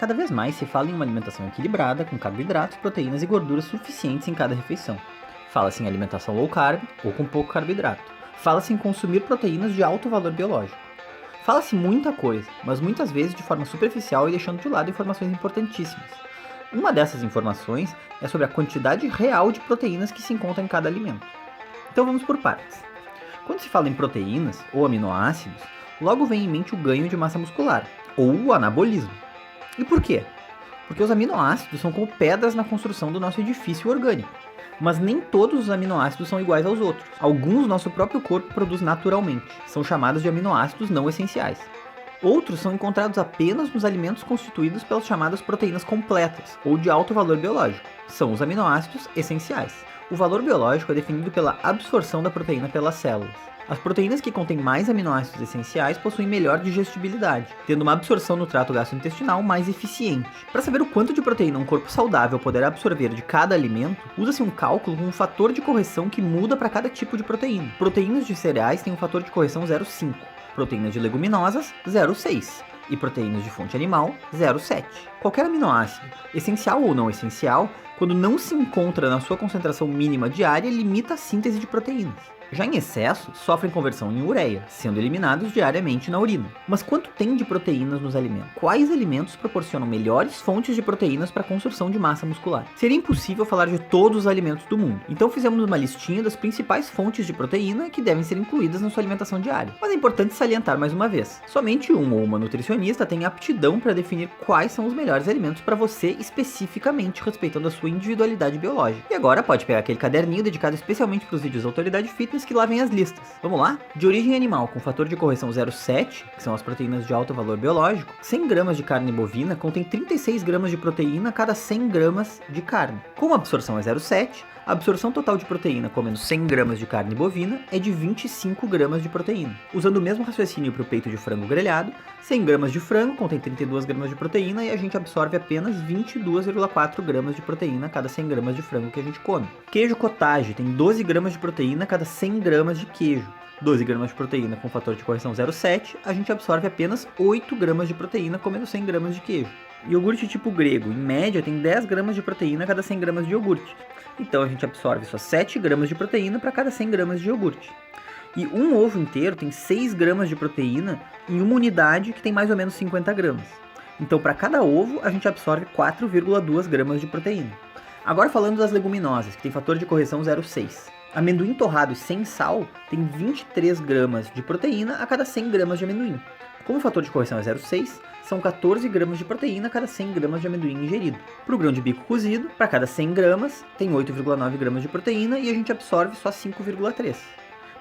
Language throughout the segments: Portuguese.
Cada vez mais se fala em uma alimentação equilibrada, com carboidratos, proteínas e gorduras suficientes em cada refeição. Fala-se em alimentação low carb ou com pouco carboidrato. Fala-se em consumir proteínas de alto valor biológico. Fala-se muita coisa, mas muitas vezes de forma superficial e deixando de lado informações importantíssimas. Uma dessas informações é sobre a quantidade real de proteínas que se encontra em cada alimento. Então vamos por partes. Quando se fala em proteínas ou aminoácidos, logo vem em mente o ganho de massa muscular, ou o anabolismo. E por quê? Porque os aminoácidos são como pedras na construção do nosso edifício orgânico. Mas nem todos os aminoácidos são iguais aos outros. Alguns nosso próprio corpo produz naturalmente. São chamados de aminoácidos não essenciais. Outros são encontrados apenas nos alimentos constituídos pelas chamadas proteínas completas, ou de alto valor biológico. São os aminoácidos essenciais. O valor biológico é definido pela absorção da proteína pelas células. As proteínas que contêm mais aminoácidos essenciais possuem melhor digestibilidade, tendo uma absorção no trato gastrointestinal mais eficiente. Para saber o quanto de proteína um corpo saudável poderá absorver de cada alimento, usa-se um cálculo com um fator de correção que muda para cada tipo de proteína. Proteínas de cereais têm um fator de correção 0,5, proteínas de leguminosas 0,6 e proteínas de fonte animal 0,7. Qualquer aminoácido, essencial ou não essencial, quando não se encontra na sua concentração mínima diária, limita a síntese de proteínas. Já em excesso, sofrem conversão em ureia, sendo eliminados diariamente na urina. Mas quanto tem de proteínas nos alimentos? Quais alimentos proporcionam melhores fontes de proteínas para a construção de massa muscular? Seria impossível falar de todos os alimentos do mundo, então fizemos uma listinha das principais fontes de proteína que devem ser incluídas na sua alimentação diária. Mas é importante salientar mais uma vez, somente um ou uma nutricionista tem aptidão para definir quais são os melhores alimentos para você especificamente, respeitando a sua individualidade biológica. E agora pode pegar aquele caderninho dedicado especialmente para os vídeos da Autoridade Fitness que lá vem as listas. Vamos lá? De origem animal com fator de correção 0,7, que são as proteínas de alto valor biológico, 100 gramas de carne bovina contém 36 gramas de proteína a cada 100 gramas de carne. Como a absorção é 0,7, a absorção total de proteína comendo 100 gramas de carne bovina é de 25 gramas de proteína. Usando o mesmo raciocínio para o peito de frango grelhado, 100 gramas de frango contém 32 gramas de proteína e a gente absorve apenas 22,4 gramas de proteína a cada 100 gramas de frango que a gente come. Queijo cottage tem 12 gramas de proteína a cada 100 gramas de queijo. 12 gramas de proteína com fator de correção 0,7, a gente absorve apenas 8 gramas de proteína comendo 100 gramas de queijo. Iogurte tipo grego, em média, tem 10 gramas de proteína a cada 100 gramas de iogurte. Então a gente absorve só 7 gramas de proteína para cada 100 gramas de iogurte. E um ovo inteiro tem 6 gramas de proteína em uma unidade que tem mais ou menos 50 gramas. Então para cada ovo a gente absorve 4,2 gramas de proteína. Agora falando das leguminosas, que tem fator de correção 0,6. Amendoim torrado sem sal tem 23 gramas de proteína a cada 100 gramas de amendoim. Como o fator de correção é 0,6, são 14 gramas de proteína a cada 100 gramas de amendoim ingerido. Para o grão de bico cozido, para cada 100 gramas, tem 8,9 gramas de proteína e a gente absorve só 5,3.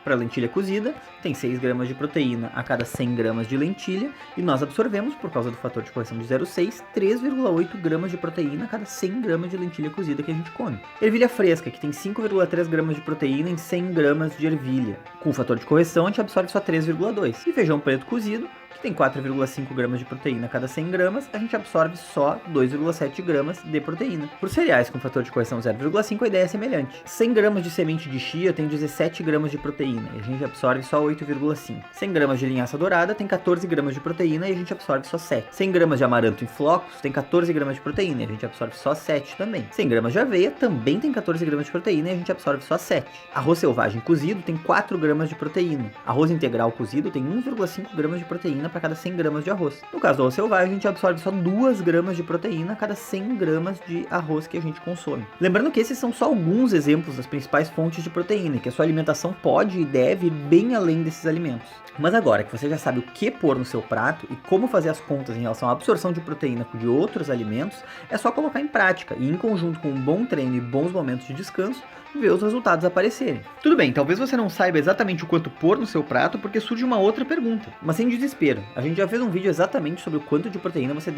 Para a lentilha cozida, tem 6 gramas de proteína a cada 100 gramas de lentilha e nós absorvemos, por causa do fator de correção de 0,6, 3,8 gramas de proteína a cada 100 gramas de lentilha cozida que a gente come. Ervilha fresca, que tem 5,3 gramas de proteína em 100 gramas de ervilha. Com o fator de correção, a gente absorve só 3,2. E feijão preto cozido, que tem 4,5 gramas de proteína a cada 100 gramas, a gente absorve só 2,7 gramas de proteína. Por cereais com fator de correção 0,5, a ideia é semelhante. 100 gramas de semente de chia tem 17 gramas de proteína e a gente absorve só 8,5. 100 gramas de linhaça dourada tem 14 gramas de proteína e a gente absorve só 7. 100 gramas de amaranto em flocos tem 14 gramas de proteína e a gente absorve só 7 também. 100 gramas de aveia também tem 14 gramas de proteína e a gente absorve só 7. Arroz selvagem cozido tem 4 gramas de proteína. Arroz integral cozido tem 1,5 gramas de proteína para cada 100 gramas de arroz. No caso do arroz selvagem, a gente absorve só 2 gramas de proteína a cada 100 gramas de arroz que a gente consome. Lembrando que esses são só alguns exemplos das principais fontes de proteína e que a sua alimentação pode e deve ir bem além desses alimentos. Mas agora que você já sabe o que pôr no seu prato e como fazer as contas em relação à absorção de proteína de outros alimentos, é só colocar em prática e, em conjunto com um bom treino e bons momentos de descanso, ver os resultados aparecerem. Tudo bem, talvez você não saiba exatamente o quanto pôr no seu prato porque surge uma outra pergunta, mas sem desespero. A gente já fez um vídeo exatamente sobre o quanto de proteína você